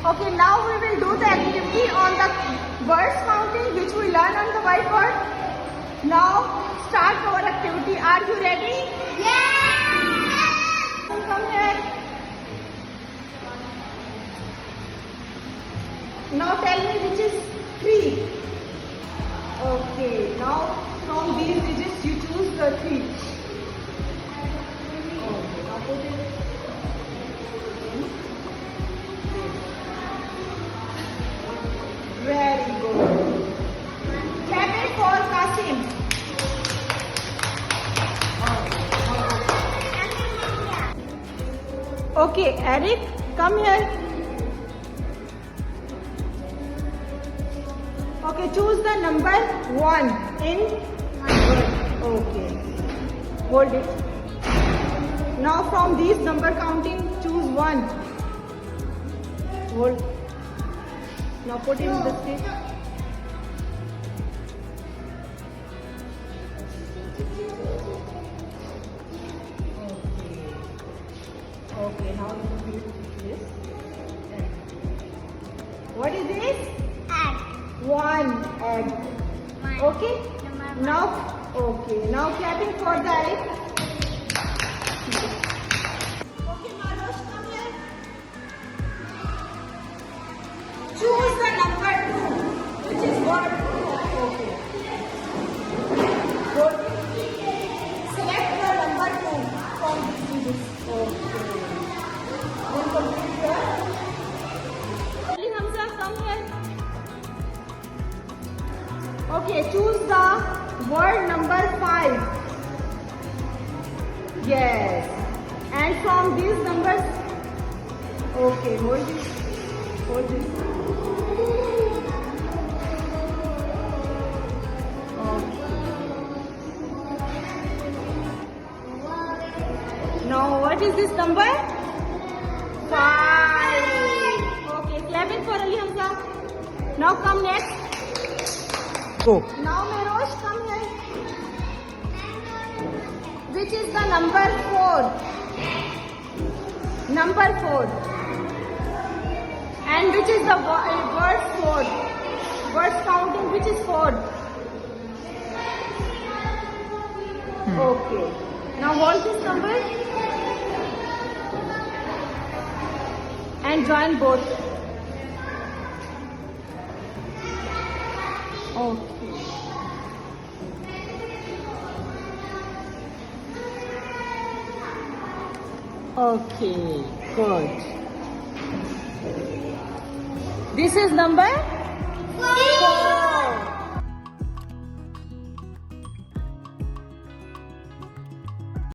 Okay, now we will do the activity on the words counting which we learn on the whiteboard. Now start our activity. Are you ready? Yes! Come here. Now tell me which is 3. Okay, now from these digits you choose the 3. Okay, now put it. Very good. Clap it for Kasim. Okay, Eric, come here. Okay, choose the number 1 in word. Okay, hold it. Now from these number counting, choose 1. Hold. Now put it in the stick. Okay, now you do this. What is this? Egg. 1 egg. Okay? Now, okay. Now clapping for the egg. Okay, Marosh, come here. Choose the number 2, which is word 2. Okay. Good. Select the number 2 from these digits. Okay. Then complete your. Ali Hamza, come here. Okay, choose the word number 5. Yes. And from these numbers. Okay, hold it. Hold it. Now, what is this number? 5. Okay, clapping for Ali Hamza. Now come next. Go. Now Merosh, come here. Which is the number 4? Number 4. And which is the word 4? Words counting, which is 4? Okay. Now hold this number and join both. Okay. Okay, good. This is number 4.